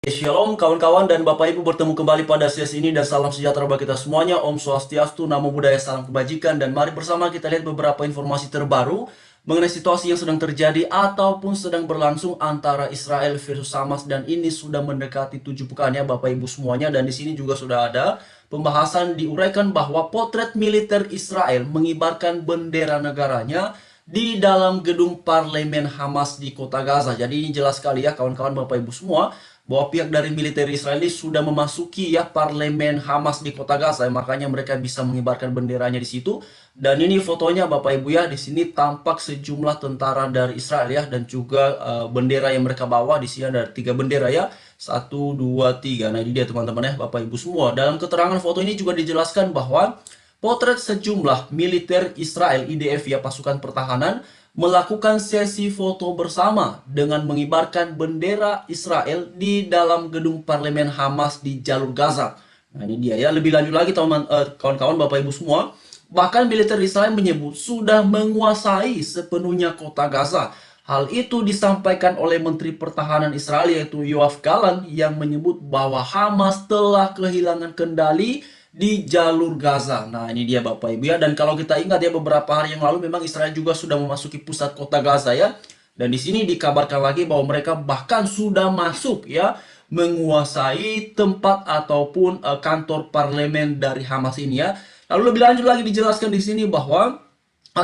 Shalom kawan-kawan dan Bapak Ibu, bertemu kembali pada sesi ini dan salam sejahtera bagi kita semuanya. Om Swastiastu, Namo Buddhaya, salam kebajikan. Dan mari bersama kita lihat beberapa informasi terbaru mengenai situasi yang sedang terjadi ataupun sedang berlangsung antara Israel versus Hamas, dan ini sudah mendekati 7 pekan ya Bapak Ibu semuanya. Dan di sini juga sudah ada pembahasan diuraikan bahwa potret militer Israel mengibarkan bendera negaranya di dalam gedung parlemen Hamas di kota Gaza. Jadi ini jelas sekali ya kawan-kawan Bapak Ibu semua, bahwa pihak dari militer Israel sudah memasuki ya parlemen Hamas di kota Gaza, makanya mereka bisa mengibarkan benderanya di situ. Dan ini fotonya Bapak Ibu ya, di sini tampak sejumlah tentara dari Israel ya, dan juga bendera yang mereka bawa di sini ada 3 bendera ya, 1, 2, 3. Nah ini dia teman-teman ya Bapak Ibu semua. Dalam keterangan foto ini juga dijelaskan bahwa potret sejumlah militer Israel IDF ya, pasukan pertahanan, melakukan sesi foto bersama dengan mengibarkan bendera Israel di dalam gedung parlemen Hamas di jalur Gaza. Nah ini dia ya, lebih lanjut lagi kawan-kawan Bapak Ibu semua, bahkan militer Israel menyebut sudah menguasai sepenuhnya kota Gaza. Hal itu disampaikan oleh Menteri Pertahanan Israel yaitu Yoav Gallant, yang menyebut bahwa Hamas telah kehilangan kendali di jalur Gaza. Nah ini dia Bapak Ibu ya, dan kalau kita ingat ya, beberapa hari yang lalu memang Israel juga sudah memasuki pusat kota Gaza ya. Dan di sini dikabarkan lagi bahwa mereka bahkan sudah masuk ya, menguasai tempat ataupun kantor parlemen dari Hamas ini ya. Lalu lebih lanjut lagi dijelaskan di sini bahwa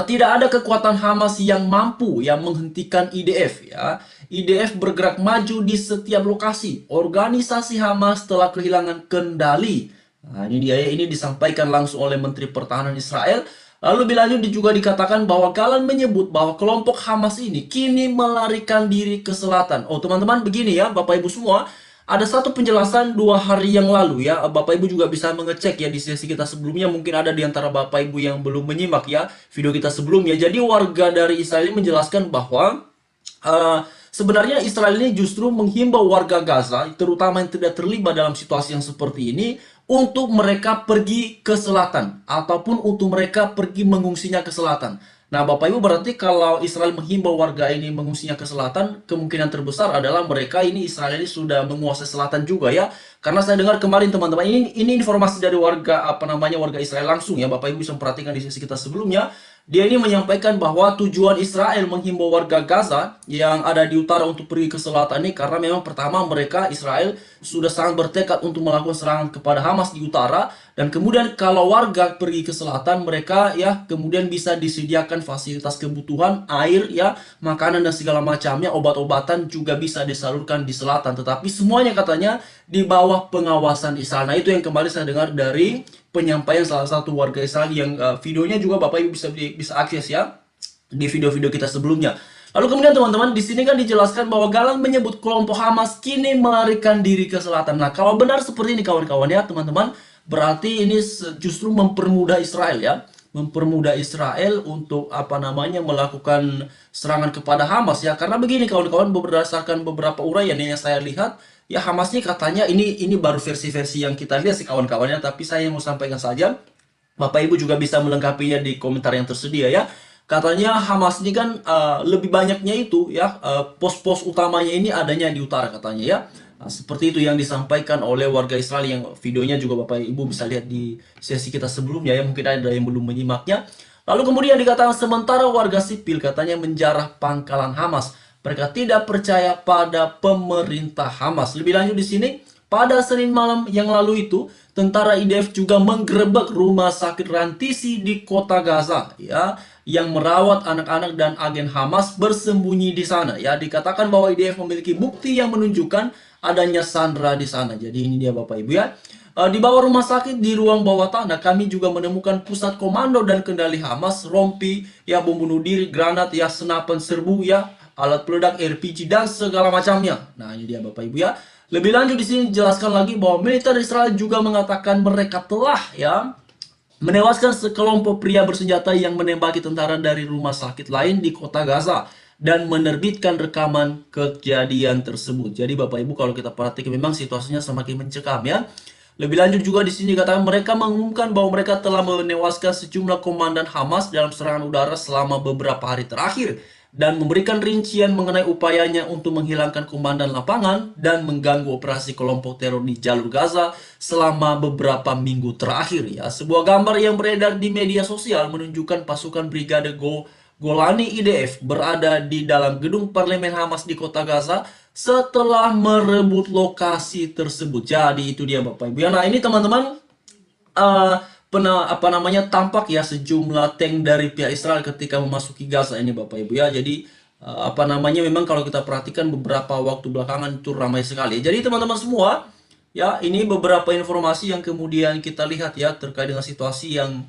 tidak ada kekuatan Hamas yang mampu yang menghentikan IDF ya. IDF bergerak maju di setiap lokasi. Organisasi Hamas telah kehilangan kendali. Nah, ini dia ya, ini disampaikan langsung oleh Menteri Pertahanan Israel. Lalu lebih lanjut juga dikatakan bahwa Gallant menyebut bahwa kelompok Hamas ini kini melarikan diri ke selatan. Oh teman-teman, begini ya Bapak Ibu semua, ada satu penjelasan 2 hari yang lalu ya. Bapak Ibu juga bisa mengecek ya di sesi kita sebelumnya. Mungkin ada di antara Bapak Ibu yang belum menyimak ya video kita sebelumnya. Jadi warga dari Israel ini menjelaskan bahwa sebenarnya Israel ini justru menghimbau warga Gaza, terutama yang tidak terlibat dalam situasi yang seperti ini, untuk mereka pergi ke selatan ataupun untuk mereka pergi mengungsinya ke selatan. Nah, Bapak Ibu, berarti kalau Israel menghimbau warga ini mengungsinya ke selatan, kemungkinan terbesar adalah mereka ini, Israel ini sudah menguasai selatan juga ya. Karena saya dengar kemarin teman-teman, ini informasi dari warga warga Israel langsung ya. Bapak Ibu bisa memperhatikan di sesi kita sebelumnya. Dia ini menyampaikan bahwa tujuan Israel menghimbau warga Gaza yang ada di utara untuk pergi ke selatan ini karena memang pertama mereka Israel sudah sangat bertekad untuk melakukan serangan kepada Hamas di utara, dan kemudian kalau warga pergi ke selatan, mereka ya kemudian bisa disediakan fasilitas kebutuhan, air ya, makanan dan segala macamnya, obat-obatan juga bisa disalurkan di selatan, tetapi semuanya katanya di bawah pengawasan Israel. Nah itu yang kembali saya dengar dari penyampaian salah satu warga Israel yang videonya juga Bapak Ibu bisa akses ya di video-video kita sebelumnya. Lalu kemudian teman-teman, di sini kan dijelaskan bahwa Gallant menyebut kelompok Hamas kini melarikan diri ke selatan. Nah, kalau benar seperti ini kawan-kawan ya teman-teman, berarti ini justru mempermudah Israel ya. Mempermudah Israel untuk melakukan serangan kepada Hamas ya. Karena begini kawan-kawan, berdasarkan beberapa uraian yang saya lihat, ya Hamas ini katanya ini baru versi-versi yang kita lihat sih kawan-kawannya, tapi saya mau sampaikan saja. Bapak Ibu juga bisa melengkapinya di komentar yang tersedia ya. Katanya Hamas ini kan lebih banyaknya itu ya, pos-pos utamanya ini adanya di utara katanya ya. Nah, seperti itu yang disampaikan oleh warga Israel, yang videonya juga Bapak Ibu bisa lihat di sesi kita sebelumnya ya. Mungkin ada yang belum menyimaknya. Lalu kemudian dikatakan sementara warga sipil katanya menjarah pangkalan Hamas. Mereka tidak percaya pada pemerintah Hamas. Lebih lanjut di sini, pada Senin malam yang lalu itu, tentara IDF juga menggerebek rumah sakit Rantisi di kota Gaza ya, yang merawat anak-anak dan agen Hamas bersembunyi di sana ya. Dikatakan bahwa IDF memiliki bukti yang menunjukkan adanya sandera di sana. Jadi ini dia Bapak Ibu ya. Di bawah rumah sakit di ruang bawah tanah kami juga menemukan pusat komando dan kendali Hamas, rompi ya, bom bunuh diri, granat ya, senapan serbu ya, alat peledak, RPG dan segala macamnya. Nah, ini dia Bapak Ibu ya. Lebih lanjut di sini dijelaskan lagi bahwa militer Israel juga mengatakan mereka telah ya menewaskan sekelompok pria bersenjata yang menembaki tentara dari rumah sakit lain di kota Gaza dan menerbitkan rekaman kejadian tersebut. Jadi Bapak Ibu, kalau kita perhatikan memang situasinya semakin mencekam ya. Lebih lanjut juga di sini katakan mereka mengumumkan bahwa mereka telah menewaskan sejumlah komandan Hamas dalam serangan udara selama beberapa hari terakhir dan memberikan rincian mengenai upayanya untuk menghilangkan komandan lapangan dan mengganggu operasi kelompok teror di jalur Gaza selama beberapa minggu terakhir ya. Sebuah gambar yang beredar di media sosial menunjukkan pasukan Brigade Golani IDF berada di dalam gedung parlemen Hamas di kota Gaza setelah merebut lokasi tersebut. Jadi itu dia Bapak Ibu ya. Nah ini teman-teman tampak ya sejumlah tank dari pihak Israel ketika memasuki Gaza ini Bapak Ibu ya. Jadi memang kalau kita perhatikan beberapa waktu belakangan itu ramai sekali. Jadi teman-teman semua ya, ini beberapa informasi yang kemudian kita lihat ya terkait dengan situasi yang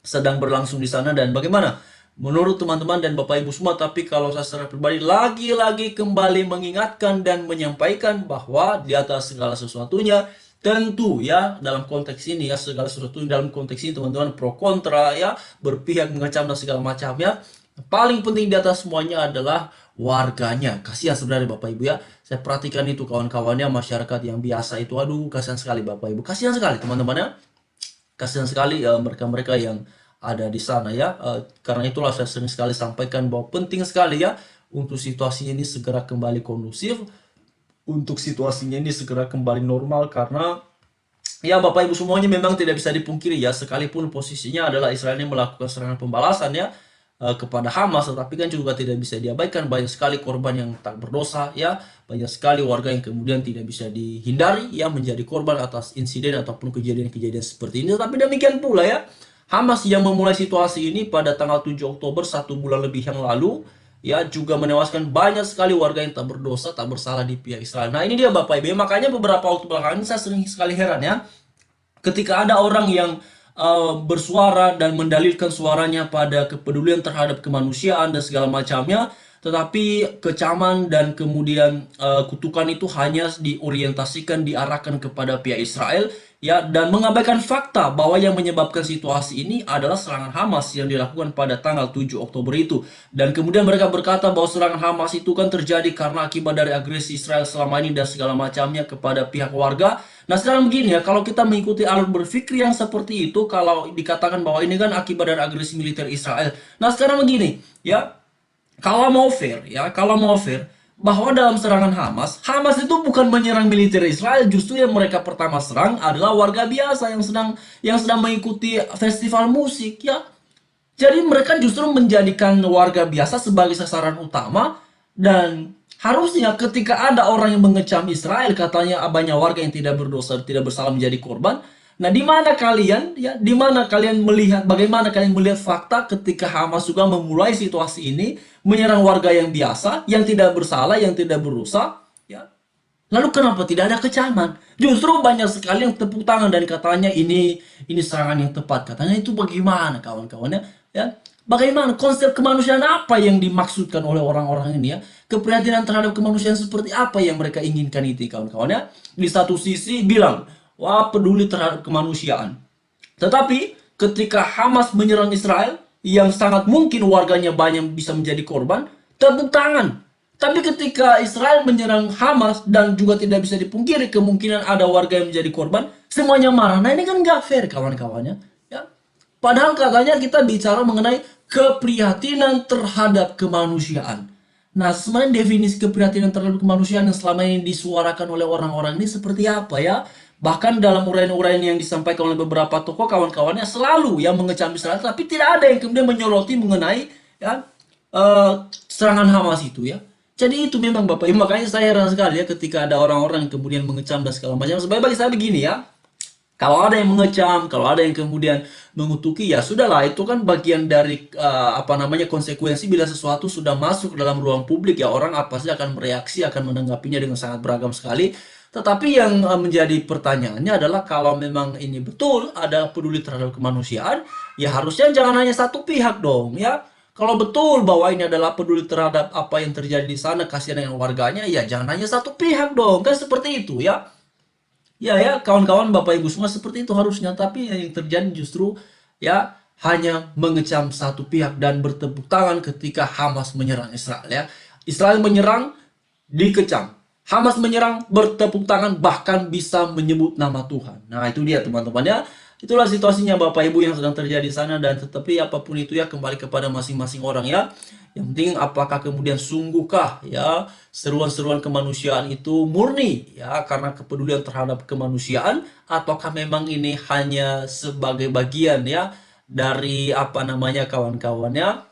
sedang berlangsung di sana dan bagaimana menurut teman-teman dan Bapak Ibu semua. Tapi kalau saya secara pribadi lagi-lagi kembali mengingatkan dan menyampaikan bahwa di atas segala sesuatunya tentu ya dalam konteks ini ya, segala sesuatu dalam konteks ini teman-teman pro kontra ya, berpihak, mengecam dan segala macam ya. Paling penting di atas semuanya adalah warganya. Kasihan sebenarnya Bapak Ibu ya. Saya perhatikan itu kawan-kawannya, masyarakat yang biasa itu, aduh kasihan sekali Bapak Ibu. Kasihan sekali teman-teman ya. Kasihan sekali mereka-mereka yang ada di sana ya. Karena itulah saya sering sekali sampaikan bahwa penting sekali ya untuk situasi ini segera kembali kondusif, untuk situasinya ini segera kembali normal. Karena ya Bapak Ibu semuanya memang tidak bisa dipungkiri ya, sekalipun posisinya adalah Israel ini melakukan serangan pembalasan ya kepada Hamas, tetapi kan juga tidak bisa diabaikan banyak sekali korban yang tak berdosa ya, banyak sekali warga yang kemudian tidak bisa dihindari ya menjadi korban atas insiden ataupun kejadian-kejadian seperti ini. Tapi demikian pula ya, Hamas yang memulai situasi ini pada tanggal 7 Oktober 1 bulan lebih yang lalu ya juga menewaskan banyak sekali warga yang tak berdosa, tak bersalah di pihak Israel. Nah ini dia Bapak Ibu, makanya beberapa waktu belakangan ini saya sering sekali heran ya, ketika ada orang yang bersuara dan mendalilkan suaranya pada kepedulian terhadap kemanusiaan dan segala macamnya, tetapi kecaman dan kemudian kutukan itu hanya diorientasikan, diarahkan kepada pihak Israel ya, dan mengabaikan fakta bahwa yang menyebabkan situasi ini adalah serangan Hamas yang dilakukan pada tanggal 7 Oktober itu. Dan kemudian mereka berkata bahwa serangan Hamas itu kan terjadi karena akibat dari agresi Israel selama ini dan segala macamnya kepada pihak warga. Nah sekarang begini ya, kalau kita mengikuti alur berpikir yang seperti itu, kalau dikatakan bahwa ini kan akibat dari agresi militer Israel. Nah sekarang begini ya, kalau mau fair ya, bahwa dalam serangan Hamas itu bukan menyerang militer Israel, justru yang mereka pertama serang adalah warga biasa yang sedang mengikuti festival musik ya. Jadi mereka justru menjadikan warga biasa sebagai sasaran utama, dan harusnya ketika ada orang yang mengecam Israel, katanya banyak warga yang tidak berdosa, tidak bersalah menjadi korban. Nah, di mana kalian ya? Di mana kalian melihat, bagaimana kalian melihat fakta ketika Hamas juga memulai situasi ini menyerang warga yang biasa, yang tidak bersalah, yang tidak berdosa, ya? Lalu kenapa tidak ada kecaman? Justru banyak sekali yang tepuk tangan dan katanya ini serangan yang tepat. Katanya itu bagaimana kawan-kawannya? Ya, bagaimana konsep kemanusiaan apa yang dimaksudkan oleh orang-orang ini ya? Keprihatinan terhadap kemanusiaan seperti apa yang mereka inginkan itu kawan-kawannya? Di satu sisi bilang, wah peduli terhadap kemanusiaan. Tetapi ketika Hamas menyerang Israel, yang sangat mungkin warganya banyak bisa menjadi korban, tepuk tangan. Tapi ketika Israel menyerang Hamas dan juga tidak bisa dipungkiri kemungkinan ada warga yang menjadi korban, semuanya marah. Nah ini kan gak fair kawan-kawannya. Ya. Padahal katanya kita bicara mengenai keprihatinan terhadap kemanusiaan. Nah sebenarnya definisi keprihatinan terhadap kemanusiaan yang selama ini disuarakan oleh orang-orang ini seperti apa ya? Bahkan dalam uraian-uraian yang disampaikan oleh beberapa tokoh kawan-kawannya selalu yang mengecam Israel, tapi tidak ada yang kemudian menyoroti mengenai ya, serangan Hamas itu ya. Jadi itu memang Bapak Ibu, makanya saya heran sekali ya ketika ada orang-orang yang kemudian mengecam dan segala macam. Sebenarnya bagi saya begini ya, kalau ada yang mengecam, kalau ada yang kemudian mengutuki, ya sudahlah, itu kan bagian dari konsekuensi bila sesuatu sudah masuk dalam ruang publik ya, orang apa sih akan bereaksi, akan menanggapinya dengan sangat beragam sekali. Tetapi yang menjadi pertanyaannya adalah kalau memang ini betul ada peduli terhadap kemanusiaan, ya harusnya jangan hanya satu pihak dong ya. Kalau betul bahwa ini adalah peduli terhadap apa yang terjadi di sana, kasihan dengan warganya, ya jangan hanya satu pihak dong, kan seperti itu ya. Ya kawan-kawan Bapak Ibu semua, seperti itu harusnya. Tapi yang terjadi justru ya hanya mengecam satu pihak dan bertepuk tangan ketika Hamas menyerang Israel ya. Israel menyerang, dikecam. Hamas menyerang, bertepuk tangan, bahkan bisa menyebut nama Tuhan. Nah itu dia teman-teman ya. itulah situasinya Bapak Ibu yang sedang terjadi di sana, dan tetapi apapun itu ya kembali kepada masing-masing orang ya. Yang penting apakah kemudian sungguhkah ya seruan-seruan kemanusiaan itu murni ya karena kepedulian terhadap kemanusiaan, ataukah memang ini hanya sebagai bagian ya dari apa namanya kawan-kawannya,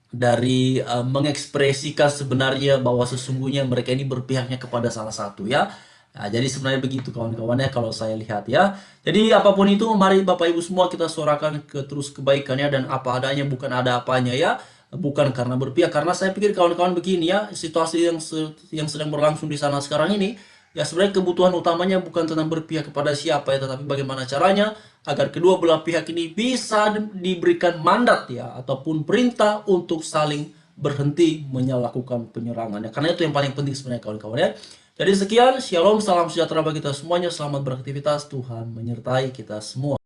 dari mengekspresikan sebenarnya bahwa sesungguhnya mereka ini berpihaknya kepada salah satu ya. Nah, jadi sebenarnya begitu kawan-kawannya kalau saya lihat ya. Jadi apapun itu, mari Bapak Ibu semua kita suarakan ke terus kebaikannya dan apa adanya, bukan ada apanya ya. Bukan karena berpihak, karena saya pikir kawan-kawan begini ya, situasi yang sedang berlangsung di sana sekarang ini, ya sebenarnya kebutuhan utamanya bukan tentang berpihak kepada siapa ya, tetapi bagaimana caranya agar kedua belah pihak ini bisa diberikan mandat ya ataupun perintah untuk saling berhenti melakukan penyerangan ya. Karena itu yang paling penting sebenarnya kawan-kawan ya. Jadi sekian, shalom, salam sejahtera bagi kita semuanya, selamat beraktivitas, Tuhan menyertai kita semua.